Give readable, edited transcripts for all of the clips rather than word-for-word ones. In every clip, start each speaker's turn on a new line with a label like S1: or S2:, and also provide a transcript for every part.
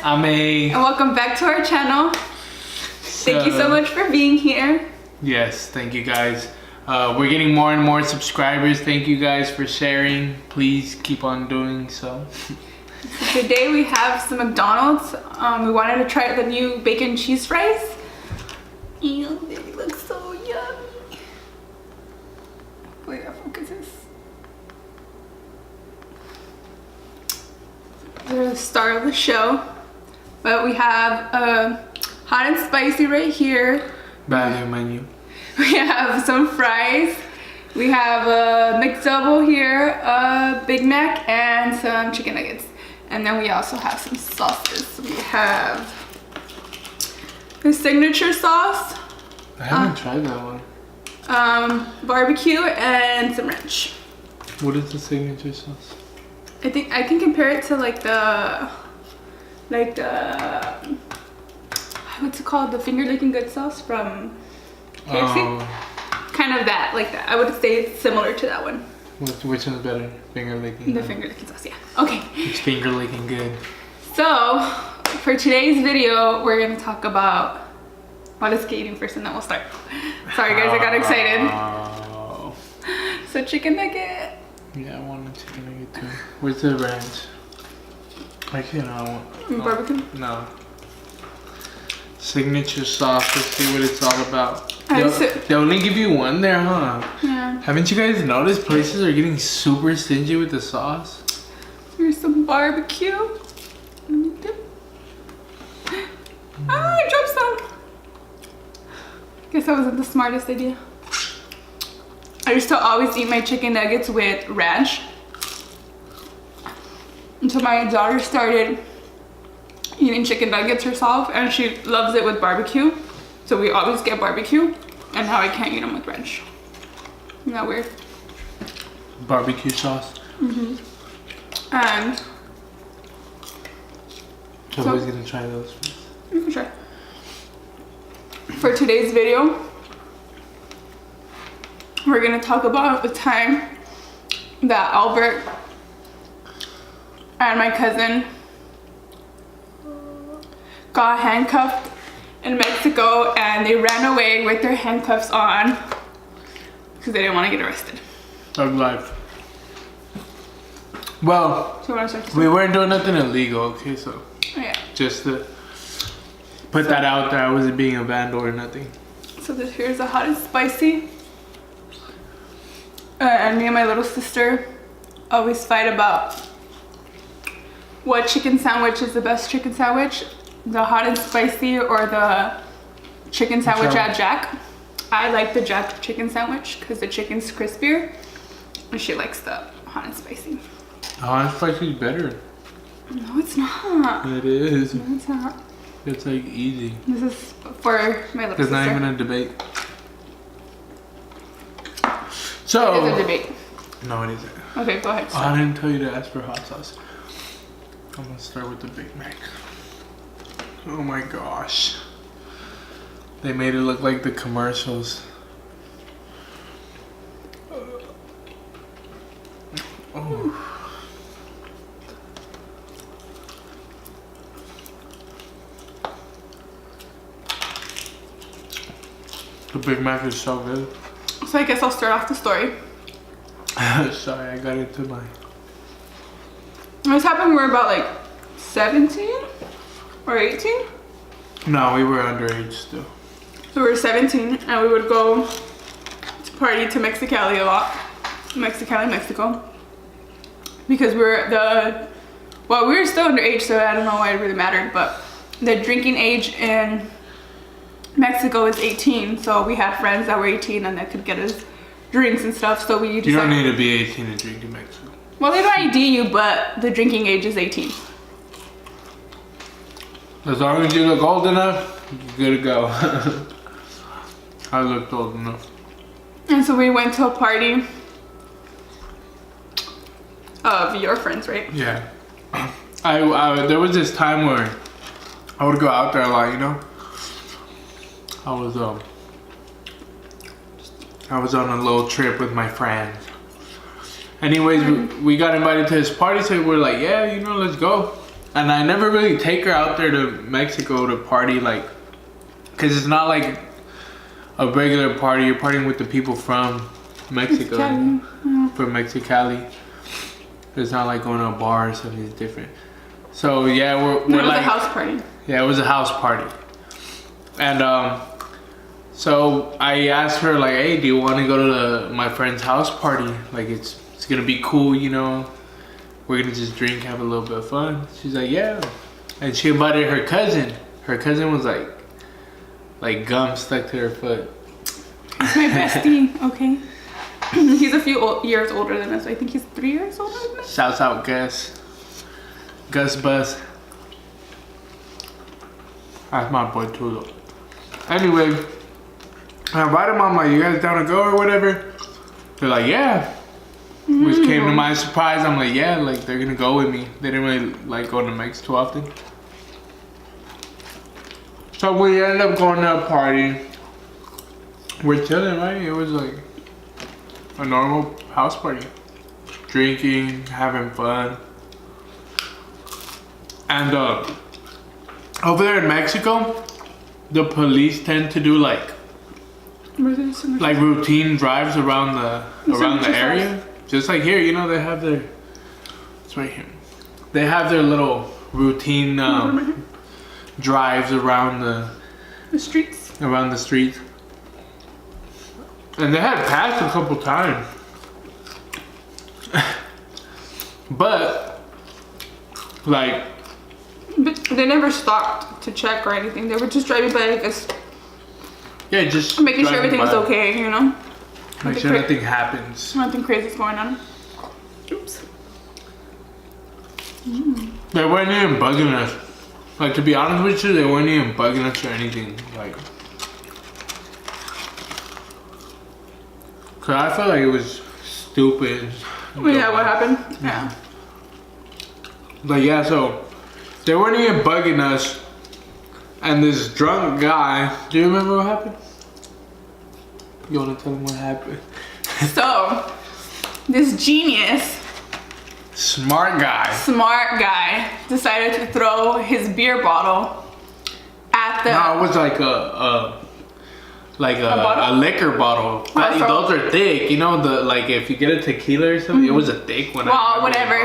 S1: I'm A.
S2: And welcome back to our channel. Thank you so much for being here.
S1: Yes, thank you guys. We're getting more and more subscribers. Thank you guys for sharing. Please keep on doing so.
S2: Today we have some McDonald's. We wanted to try the new bacon cheese fries. Ew, they look so yummy. Wait, that focuses. They're the star of the show. But we have hot and spicy right here.
S1: Value menu.
S2: We have some fries. We have a McDouble here, a Big Mac, and some chicken nuggets. And then we also have some sauces. We have the signature sauce.
S1: I haven't tried that one.
S2: Barbecue and some ranch.
S1: What is the signature sauce?
S2: I think I can compare it to like the what's it called? The finger licking good sauce from KFC. Kind of that, like that. I would say it's similar to that one.
S1: Which one's better? Finger licking?
S2: The finger licking sauce, yeah. Okay.
S1: It's finger licking good.
S2: So, for today's video, we're gonna talk about, well, let's get eating first and then we'll start. Sorry guys, I got excited. So chicken nugget.
S1: Yeah, I want a chicken nugget too. Where's the ranch? Actually, no, I want.
S2: Barbecue?
S1: No. Signature sauce, let's see what it's all about. They only give you one there, huh?
S2: Yeah.
S1: Haven't you guys noticed places are getting super stingy with the sauce?
S2: Here's some barbecue. Let me dip. Ah, I dropped some. Guess that wasn't the smartest idea. I used to always eat my chicken nuggets with ranch. Until my daughter started eating chicken nuggets herself, and she loves it with barbecue. So we always get barbecue, and now I can't eat them with ranch. Isn't that weird?
S1: Barbecue sauce.
S2: Mm-hmm. And
S1: so who's gonna try those first?
S2: You can try. For today's video, we're gonna talk about the time that Albert and my cousin got handcuffed in Mexico, and they ran away with their handcuffs on because they didn't want to get arrested.
S1: Thug life. Well,
S2: So
S1: we weren't doing nothing illegal, okay? So
S2: yeah.
S1: just to put that out there, I wasn't being a vandal or nothing.
S2: So here's the hot and spicy. And me and my little sister always fight about what chicken sandwich is the best chicken sandwich. The hot and spicy or the chicken sandwich at Jack. I like the Jack chicken sandwich because the chicken's crispier, and she likes the hot and spicy.
S1: Hot and spicy is better.
S2: No, it's not.
S1: It is.
S2: No, it's not.
S1: It's like easy.
S2: This is for my little sister.
S1: There's not even a debate. So.
S2: It is a debate.
S1: No, it isn't.
S2: Okay, go ahead.
S1: Oh, I didn't tell you to ask for hot sauce. I'm gonna start with the Big Mac. Oh my gosh. They made it look like the commercials. Oh. The Big Mac is so good.
S2: So I guess I'll start off the story.
S1: Sorry, I got into my...
S2: This happened when we were about like 17 or 18.
S1: No, we were underage still.
S2: So we were 17 and we would go to party to Mexicali a lot. Mexicali, Mexico. Because we were still underage, so I don't know why it really mattered, but the drinking age in Mexico is 18, so we had friends that were 18 and that could get us drinks and stuff, so we just...
S1: You don't need to be 18 to drink in Mexico.
S2: Well, they don't ID you, but the drinking age is 18.
S1: As long as you look old enough, you're good to go. I looked old enough.
S2: And so we went to a party of your friends, right?
S1: Yeah. There was this time where I would go out there a lot, you know? I was on a little trip with my friends. Anyways, we got invited to this party, so we're like, yeah, you know, let's go. And I never really take her out there to Mexico to party, like, because it's not like a regular party. You're partying with the people from Mexico, from Mexicali. It's not like going to a bar or something. It's different. So yeah, we're
S2: it was
S1: like
S2: a house party.
S1: Yeah, it was a house party. And so I asked her like, hey, do you want to go to my friend's house party? Like it's gonna be cool, you know. We're gonna just drink, have a little bit of fun. She's like, yeah. And she invited her cousin. Her cousin was like gum stuck to her foot.
S2: He's my bestie, okay. He's a few years older than us. I think he's 3 years older than us.
S1: Shouts out Gus. Gus Bus. That's my boy too though. Anyway, I invited them. I'm like, you guys down to go or whatever? They're like, yeah. Which came to my surprise. I'm like, yeah, like they're gonna go with me. They didn't really like going to Mex too often. So we ended up going to a party. We're chilling, right? It was like a normal house party. Drinking, having fun. And over there in Mexico, the police tend to do like routine drives around the area. Just like here, you know, they have their, it's right here. They have their little routine drives around the
S2: streets.
S1: Around the streets. And they had passed a couple times. But, like.
S2: But they never stopped to check or anything. They were just driving by, I guess.
S1: Yeah, just
S2: making sure everything was okay, you know?
S1: Make sure nothing happens.
S2: Nothing crazy's going on. Oops.
S1: They weren't even bugging us. Like, to be honest with you, they weren't even bugging us or anything. Like, cause I felt like it was stupid.
S2: Yeah, what happened? Yeah.
S1: But yeah, so they weren't even bugging us. And this drunk guy, do you remember what happened? You wanna tell them what happened?
S2: So, this genius,
S1: smart guy
S2: decided to throw his beer bottle at the.
S1: No, it was like a liquor bottle. Those are thick, you know. The like if you get a tequila or something, it was a thick one.
S2: Well, whatever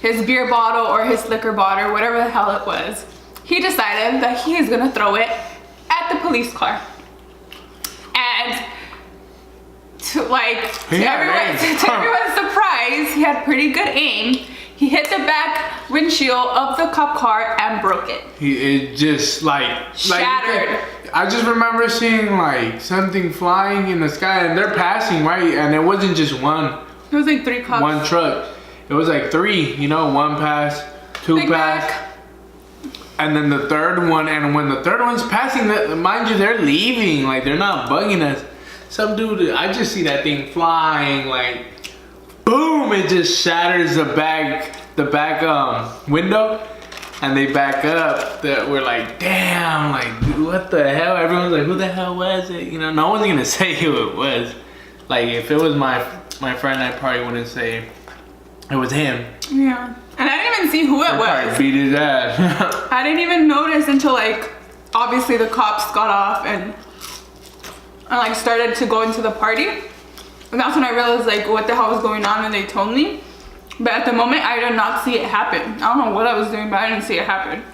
S2: his beer bottle or his liquor bottle, whatever the hell it was, he decided that he is gonna throw it at the police car. And to everyone's surprise, he had pretty good aim. He hit the back windshield of the cop car and broke it.
S1: It just
S2: shattered.
S1: I just remember seeing like something flying in the sky, and they're passing, right? And it wasn't just one.
S2: It was like 3 cops.
S1: One truck. It was like 3. You know, 1 pass, 2
S2: Big
S1: pass.
S2: back.
S1: And then the third one, and when the third one's passing, mind you, they're leaving. Like, they're not bugging us. Some dude, I just see that thing flying, like, boom! It just shatters the back window, and they back up. We're like, damn, like, dude, what the hell? Everyone's like, who the hell was it? You know, no one's gonna say who it was. Like, if it was my friend, I probably wouldn't say it was him.
S2: Yeah. And I didn't even see who it was.
S1: Beat his ass.
S2: I didn't even notice until like, obviously the cops got off and like started to go into the party. And that's when I realized like what the hell was going on, and they told me. But at the moment, I did not see it happen. I don't know what I was doing, but I didn't see it happen.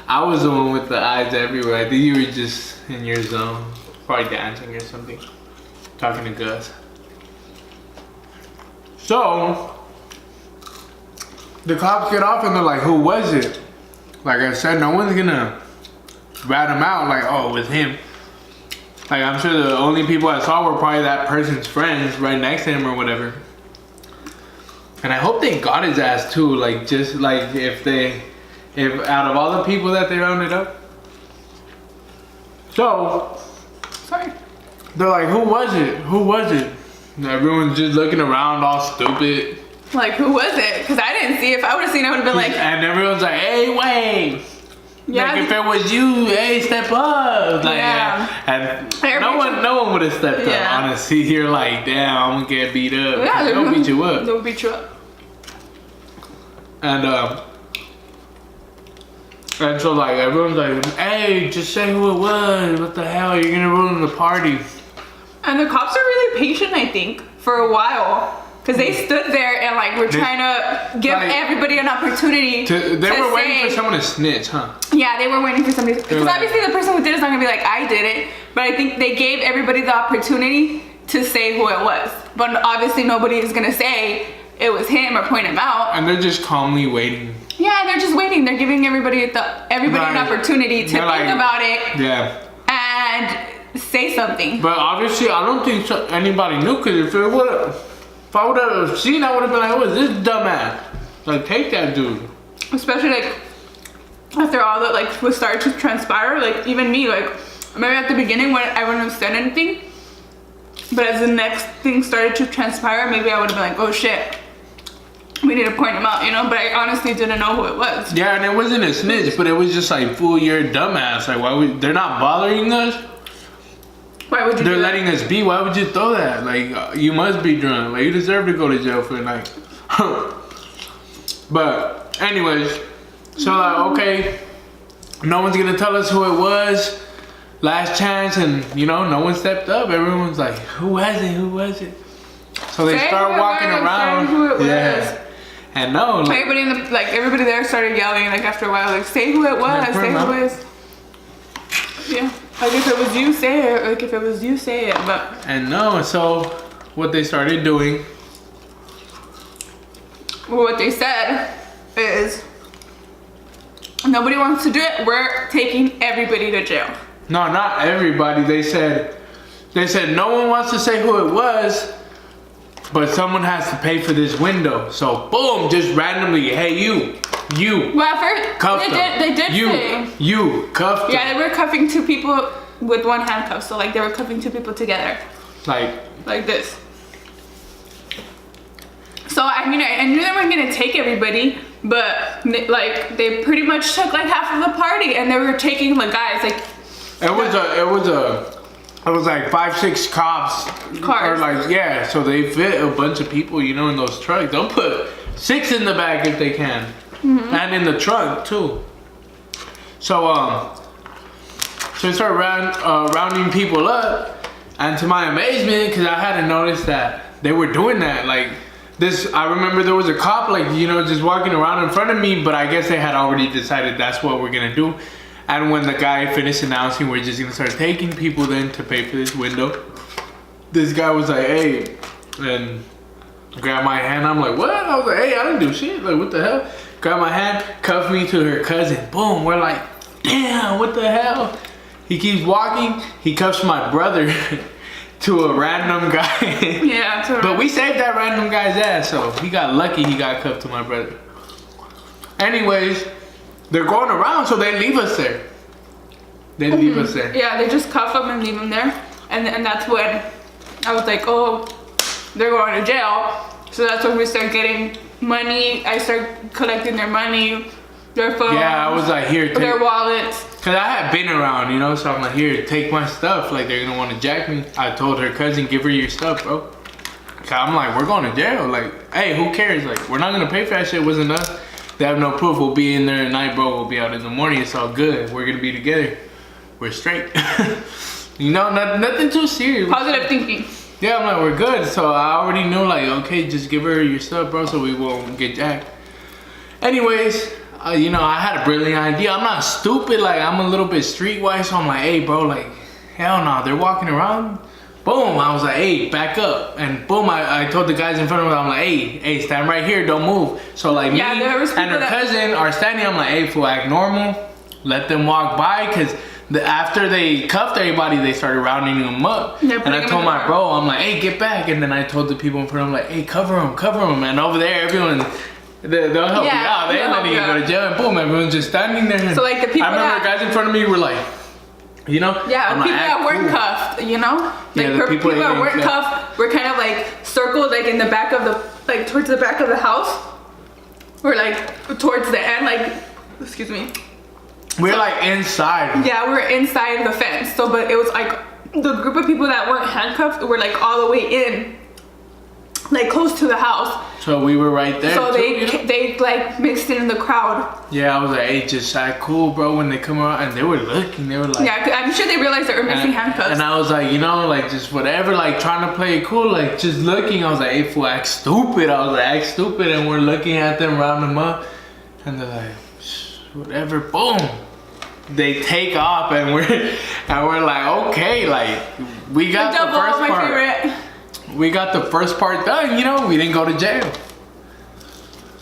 S1: I was the one with the eyes everywhere. I think you were just in your zone. Probably dancing or something. Talking to Gus. So, the cops get off and they're like, who was it? Like I said, no one's gonna rat him out like, oh, it was him. Like, I'm sure the only people I saw were probably that person's friends right next to him or whatever. And I hope they got his ass too. Like, just like if out of all the people that they rounded up. So,
S2: Sorry.
S1: They're like, who was it? Who was it? And everyone's just looking around all stupid.
S2: Like, who was it? Because I didn't see it. If I would have seen it, I would have been like.
S1: And everyone's like, hey, wait.
S2: Yeah.
S1: Like, if it was you, hey, step up. Like,
S2: yeah.
S1: And no one would have stepped up, honestly. You're like, damn, I'm going to get beat up.
S2: Yeah,
S1: they'll beat you up.
S2: They'll beat you up.
S1: And And so like everyone's like, hey, just say who it was. What the hell? You're gonna ruin the party.
S2: And the cops are really patient, I think, for a while. Because they stood there and like were trying to give like, everybody an opportunity
S1: they were waiting for someone to snitch, huh?
S2: Yeah, they were waiting for somebody. Because like, obviously the person who did it's not gonna be like, I did it. But I think they gave everybody the opportunity to say who it was. But obviously nobody is gonna say it was him or point him out.
S1: And they're just calmly waiting.
S2: Yeah, they're just waiting. They're giving everybody an opportunity to think about it.
S1: Yeah.
S2: And say something.
S1: But obviously I don't think anybody knew, because if I would have seen, I would have been like, "What is this dumbass? Like, take that dude."
S2: Especially like after all that like was started to transpire, like even me, like maybe at the beginning when I wouldn't have said anything, but as the next thing started to transpire, maybe I would have been like, "Oh shit, we need to point him out," you know. But I honestly didn't know who it was.
S1: Yeah, and it wasn't a snitch, but it was just like, "Fool, you're a dumbass. Like, why would they're not bothering us?
S2: Why would you?
S1: They're letting us be. Why would you throw that? Like, you must be drunk. Like, you deserve to go to jail for the night." But anyways, so like, okay, no one's gonna tell us who it was. Last chance, and you know, no one stepped up. Everyone's like, "Who was it? Who was it?" So they start walking around.
S2: Say who it was.
S1: Yeah. And no, like,
S2: everybody there started yelling. Like after a while, like, "Say who it was. Say who it was." Yeah. Like if it was you, say it. Like if it was you, say it. But
S1: and no, so what they started doing.
S2: Well, what they said is, nobody wants to do it. We're taking everybody to jail.
S1: No, not everybody. They said no one wants to say who it was, but someone has to pay for this window. So boom, just randomly, hey you. Well, at first cuffed
S2: they did say
S1: you cuffed.
S2: Yeah, they were cuffing two people with one handcuff. So like they were cuffing two people together. Like this. So I mean, I knew they weren't gonna take everybody, but like they pretty much took like half of the party, and they were taking the guys like. It
S1: was like 5-6 cops.
S2: Cars.
S1: Or like, yeah, so they fit a bunch of people, you know, in those trucks. They'll put 6 in the back if they can. Mm-hmm. And in the trunk too. So they started rounding people up, and to my amazement, because I hadn't noticed that they were doing that. Like this, I remember there was a cop, like, you know, just walking around in front of me, but I guess they had already decided that's what we're gonna do. And when the guy finished announcing we're just gonna start taking people then to pay for this window, this guy was like, "Hey," and grabbed my hand. I'm like, "What?" I was like, "Hey, I didn't do shit. Like, what the hell?" Grabbed my hand, cuffed me to her cousin. Boom. We're like, "Damn, what the hell?" He keeps walking. He cuffs my brother to a random guy.
S2: Yeah.
S1: But we saved that random guy's ass, so he got lucky. He got cuffed to my brother. Anyways. They're going around, so they leave us there. They leave us there.
S2: Yeah, they just cuff them and leave them there. And that's when I was like, oh, they're going to jail. So that's when we start getting money. I start collecting their money, their phones.
S1: Yeah, I was like, here, take
S2: their wallets.
S1: Because I had been around, you know, so I'm like, here, take my stuff. Like, they're going to want to jack me. I told her cousin, give her your stuff, bro. So I'm like, we're going to jail. Like, hey, who cares? Like, we're not going to pay for that shit. It wasn't us. They have no proof. We'll be in there at night, bro. We'll be out in the morning. It's all good. We're gonna be together. We're straight. You know, nothing too serious.
S2: Positive thinking.
S1: Yeah, I'm like, we're good. So I already knew, like, okay, just give her your stuff, bro, so we won't get jacked. Anyways, you know, I had a brilliant idea. I'm not stupid. Like, I'm a little bit streetwise, so I'm like, hey, bro, like, hell no. They're walking around. Boom, I was like, hey, back up. And boom, I told the guys in front of me, I'm like, hey, stand right here, don't move. So like me and her cousin are standing, I'm like, hey, fool, act normal. Let them walk by, because after they cuffed everybody, they started rounding them up. And I told my bro, I'm like, hey, get back. And then I told the people in front of me, like, hey, cover them. And over there, everyone, they'll help you out. They ain't letting you go to jail. And boom, everyone's just standing there.
S2: So like the people
S1: I remember guys in front of me were like, you know?
S2: Yeah, people that weren't cuffed, you know? Like
S1: yeah,
S2: people that weren't cuffed were kind of like circled like in the back of the, like towards the back of the house. Or like towards the end, like, excuse me.
S1: We're like inside.
S2: Yeah, we're inside the fence. So, but it was like the group of people that weren't handcuffed were like all the way in. like close to the house.
S1: So we were right there.
S2: So
S1: too,
S2: they like mixed in the crowd.
S1: Yeah, I was like, hey, just act cool, bro. When they come around, and they were looking, they were like,
S2: Yeah, I'm sure they realized they were missing handcuffs.
S1: And I was like, you know, like just whatever, like trying to play it cool, like just looking. I was like, hey, fool, act stupid. I was like, act stupid, and we're looking at them, round them up, and they're like, whatever, boom. They take off, and we're like, okay, like we got the first
S2: my
S1: part.
S2: favorite.
S1: We got the first part done, you know. We didn't go to jail.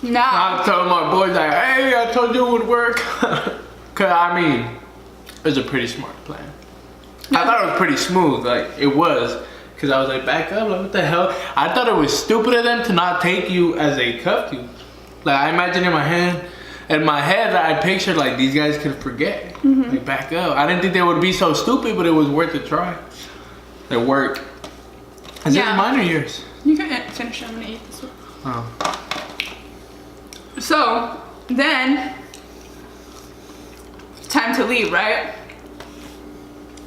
S2: No.
S1: I told my boys like, hey, I told you it would work. Cause I mean, it was a pretty smart plan. I thought it was pretty smooth, like it was. Cause I was like, back up, like what the hell? I thought it was stupid of them to not take you as they cuffed you. Like I imagine in my head, I pictured like these guys could forget. Like back up. I didn't think they would be so stupid, but it was worth a try. It worked. Is it mine or yours?
S2: You can finish it. I'm gonna eat this one.
S1: Oh.
S2: So then, time to leave, right?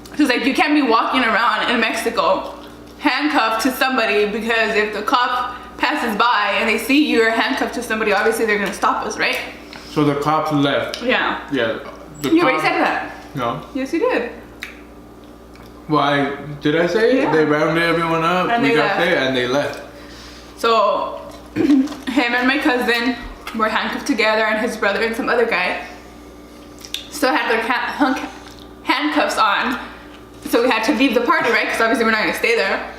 S2: Because like you can't be walking around in Mexico handcuffed to somebody, because if the cop passes by and they see you're handcuffed to somebody, obviously they're gonna stop us, right?
S1: So the cops left.
S2: Yeah.
S1: Yeah.
S2: You already said that.
S1: No.
S2: Yes, you did.
S1: Why did I say it?
S2: Yeah.
S1: They rounded everyone up.
S2: And
S1: we
S2: they
S1: got
S2: left.
S1: there and they left.
S2: So him and my cousin were handcuffed together, and his brother and some other guy still had their handcuffs on. So we had to leave the party, right? Because obviously we're not gonna stay there.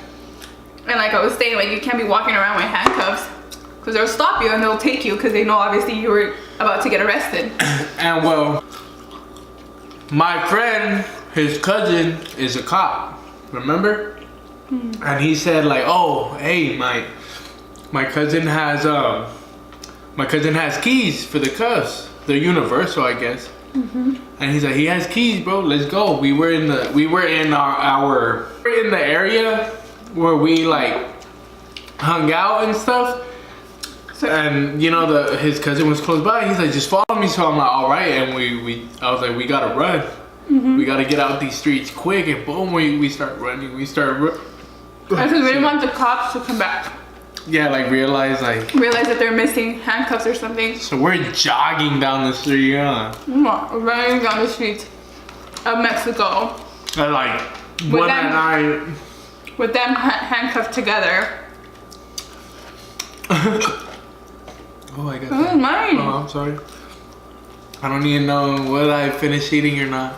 S2: And like I was saying, like you can't be walking around with handcuffs, because they'll stop you and they'll take you, because they know obviously you were about to get arrested.
S1: And well, my friend, his cousin is a cop, remember? And he said like, oh, hey, my cousin has keys for the cuffs. They're universal, I guess. And he's like, he has keys, bro. Let's go. We were in the area where we like hung out and stuff. And you know, his cousin was close by. He's like, just follow me. So I'm like, all right. And I was like, we gotta run. We gotta get out these streets quick. And boom, we start running.
S2: Because we didn't want the cops to come back.
S1: Yeah, like realize
S2: that they're missing handcuffs or something.
S1: So we're jogging down the street, huh?
S2: Running down the streets of Mexico.
S1: And like one at night.
S2: With them handcuffed together.
S1: Oh, I got
S2: That was mine.
S1: Oh, I'm sorry. I don't even know whether I finished eating or not.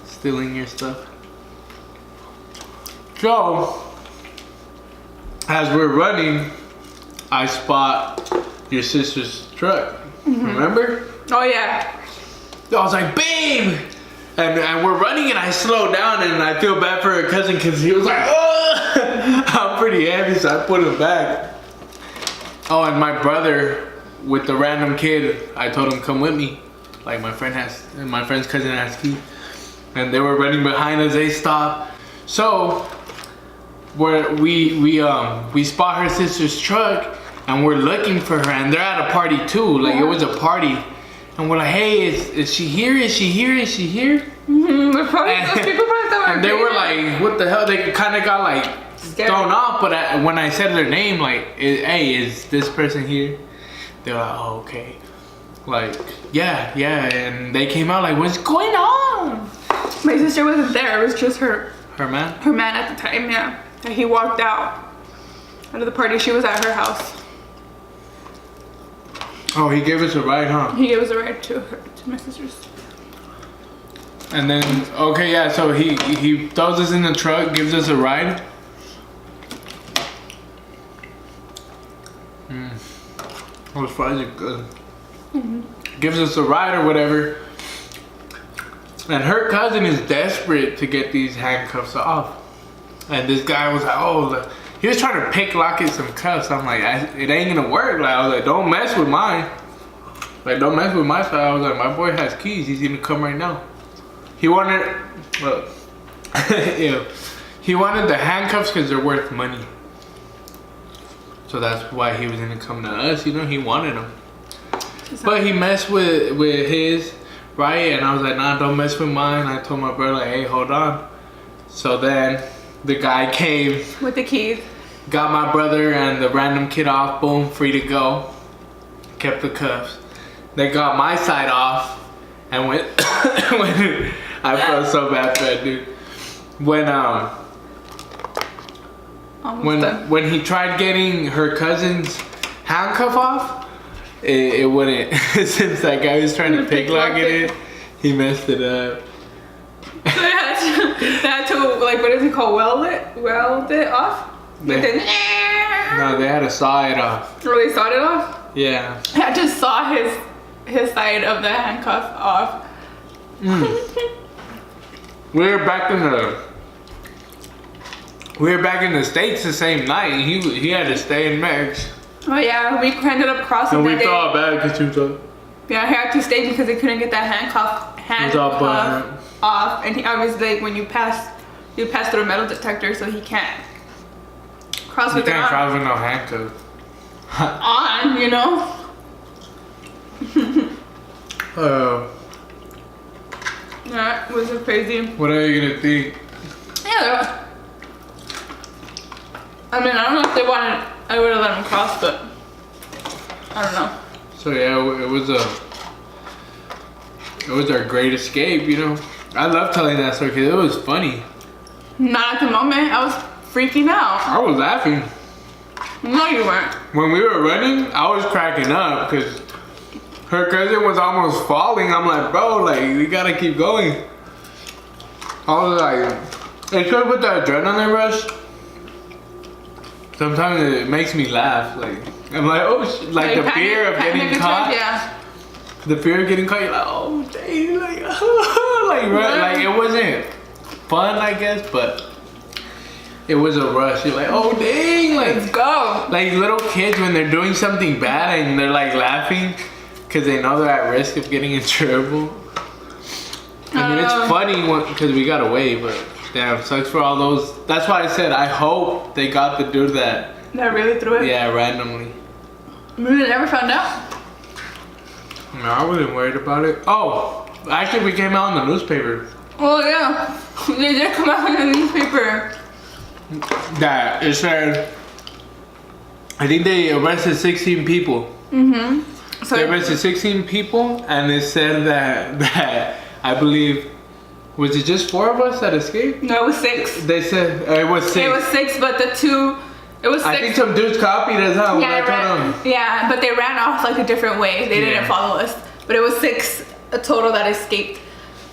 S1: Stealing your stuff. So, as we're running, I spot your sister's truck. Remember?
S2: Oh yeah.
S1: I was like, babe! And we're running, and I slow down, and I feel bad for her cousin because he was like, oh! I'm pretty heavy, so I put him back. Oh, and my brother with the random kid, I told him come with me. Like my friend's cousin has keys. And they were running behind us. They stopped. So we spot her sister's truck, and we're looking for her, and they're at a party too. Like it was a party. And we're like, hey, is she here? Is she here? Is she here? And they were like, what the hell? They kind of got like thrown off. But when I said their name, like, hey, is this person here? They were like, oh, okay. Like, yeah. And they came out like, what's going on?
S2: My sister wasn't there. It was just her.
S1: Her man?
S2: Her man at the time, yeah. And he walked out of the party. She was at her house.
S1: Oh, he gave us a ride, huh?
S2: He gave us a ride to my sister's.
S1: And then, okay, yeah, so he throws us in the truck, gives us a ride. Those fries are good. Gives us a ride or whatever. And her cousin is desperate to get these handcuffs off. And this guy was like, oh, he was trying to picklocket some cuffs. I'm like, it ain't gonna work. Like, I was like, don't mess with mine. Like, don't mess with my side. I was like, my boy has keys. He's gonna come right now. He wanted, ew. He wanted the handcuffs because they're worth money. So that's why he was gonna come to us. You know, he wanted them. But he messed with his, right? And I was like, nah, don't mess with mine. I told my brother, like, hey, hold on. So then the guy came
S2: with the keys.
S1: got my brother and the random kid off. Boom, free to go. Kept the cuffs. They got my side off, and when I felt so bad for that dude. When he tried getting her cousin's handcuff off, it wouldn't. Since that guy was trying to picklock it, he messed it up.
S2: They had to like, what is it called? Weld it off?
S1: No, they had to saw it off.
S2: Or they sawed it off?
S1: Yeah.
S2: I had to saw his side of the handcuff off.
S1: We were back in the States the same night. He had to stay in Mex.
S2: Oh yeah, we ended up crossing.
S1: And we felt bad because he was like,
S2: yeah, he had to stay because they couldn't get that handcuff off, and he obviously, like, when you pass through a metal detector, so he can't cross with it on.
S1: You can't cross with no handcuff.
S2: On, you know. That was crazy.
S1: What are you gonna think?
S2: Yeah, I mean, I don't know if they wanted. I would have let them cross, but I don't know.
S1: So yeah, it was our great escape, you know. I love telling that story because it was funny.
S2: Not at the moment. I was freaking out.
S1: I was laughing.
S2: No, you weren't.
S1: When we were running, I was cracking up because her cousin was almost falling. I'm like, bro, like, we gotta keep going. I was like, it's good with the adrenaline rush. Sometimes it makes me laugh. Like, I'm like, oh, like the fear of getting caught.
S2: Yeah.
S1: The fear of getting caught. You're like, oh, dang, like, like it wasn't fun, I guess, but it was a rush. You're like, oh, dang, like,
S2: let's go.
S1: Like little kids when they're doing something bad and they're like laughing because they know they're at risk of getting in trouble. I mean, it's funny because we got away, but damn, sucks for all those. That's why I said I hope they got the dude that
S2: really threw it?
S1: Yeah, randomly.
S2: We never found out.
S1: No, I wasn't worried about it. Oh, actually, we came out in the newspaper.
S2: Oh yeah, they did come out in the newspaper.
S1: That it said, I think they arrested 16 people. So they arrested 16 people, and it said that I believe, was it just 4 of us that escaped?
S2: No, it was 6.
S1: They said it was 6.
S2: It was 6, but the 2, it was 6.
S1: I think some dudes copied us, huh?
S2: Yeah, but they ran off like a different way. They didn't follow us, but it was 6 total that escaped.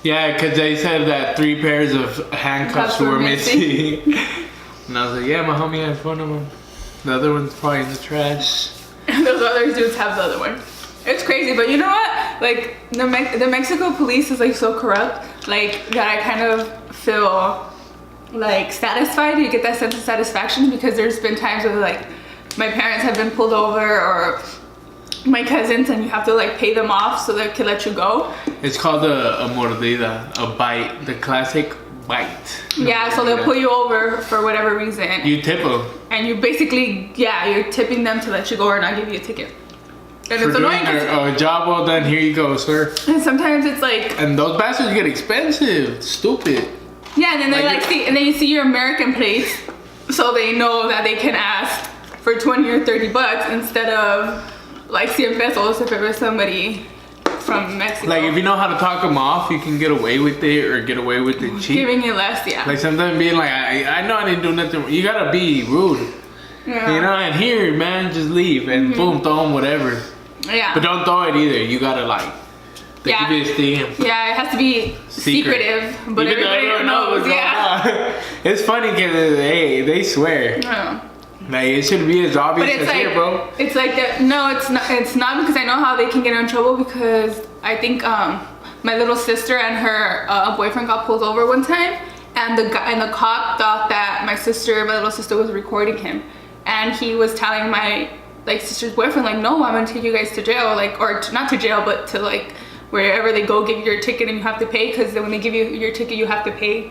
S1: Yeah, because they said that 3 pairs of handcuffs were missing. And I was like, yeah, my homie has one of them. The other one's probably in the trash.
S2: Those other dudes have the other one. It's crazy, but you know what? Like, the Mexico police is like so corrupt, like, that I kind of feel like satisfied. You get that sense of satisfaction because there's been times where like my parents have been pulled over or my cousins, and you have to like pay them off so they can let you go.
S1: It's called a mordida, a bite, the classic bite.
S2: Yeah, so they'll pull you over for whatever reason.
S1: You tip them.
S2: And you basically, you're tipping them to let you go or not give you a ticket. And
S1: for
S2: it's annoying.
S1: A job well done, here you go, sir.
S2: And sometimes it's like.
S1: And those bastards get expensive. Stupid.
S2: Yeah, and then they and then you see your American plates, so they know that they can ask for 20 or 30 bucks instead of like 100 pesos if it was somebody from Mexico.
S1: Like if you know how to talk them off, you can get away with it or get away with it cheap.
S2: Giving it less, yeah.
S1: Like sometimes being like, I know I didn't do nothing. You gotta be rude. Yeah. You know, and here, man, just leave and boom, throw them whatever.
S2: Yeah.
S1: But don't throw it either. You gotta like, they give you a sting.
S2: Yeah, it has to be secretive, but
S1: even
S2: everybody knows. Yeah.
S1: It's funny because they swear.
S2: Yeah.
S1: Like it should be as obvious as here, bro.
S2: It's like that. No, it's not. It's not because I know how they can get in trouble because I think my little sister and her boyfriend got pulled over one time, and the cop thought that my little sister was recording him, and he was telling my sister's boyfriend like, no, I'm gonna take you guys to jail, like, or not to jail, but to like wherever they go give you your ticket and you have to pay, because when they give you your ticket you have to pay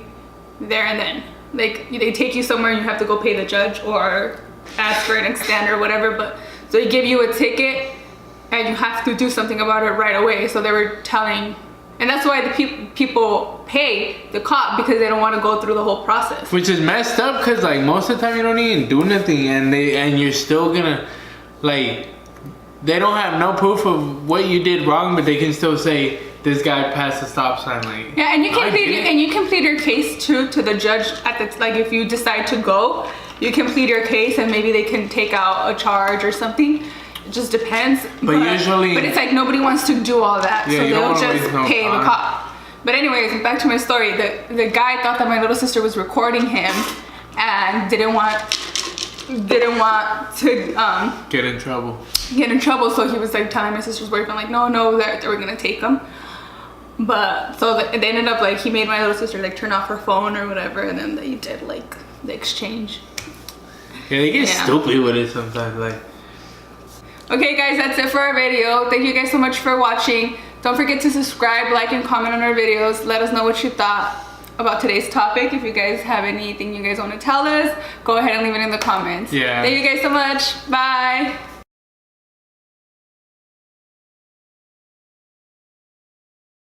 S2: there and then. Like they take you somewhere and you have to go pay the judge or ask for an extend or whatever, but so they give you a ticket and you have to do something about it right away. So they were telling, and that's why the people pay the cop because they don't want to go through the whole process.
S1: Which is messed up because like most of the time you don't even do nothing and you're still gonna like they don't have no proof of what you did wrong, but they can still say this guy passed the stop sign. Like
S2: yeah, and you can plead your case too to the judge at the like if you decide to go, you can plead your case and maybe they can take out a charge or something. It just depends. But it's like nobody wants to do all that,
S1: yeah,
S2: so they'll just pay the cop. But anyways, back to my story. The guy thought that my little sister was recording him and didn't want to
S1: get in trouble.
S2: So he was like telling my sister's boyfriend like no that they were gonna take him. But so they ended up like he made my little sister like turn off her phone or whatever, and then they did like the exchange.
S1: Yeah, they get stupid with it sometimes. Like,
S2: okay guys, that's it for our video. Thank you guys so much for watching. Don't forget to subscribe, like, and comment on our videos. Let us know what you thought about today's topic. If you guys have anything you guys want to tell us, go ahead and leave it in the comments.
S1: Yeah.
S2: Thank you guys so much. Bye.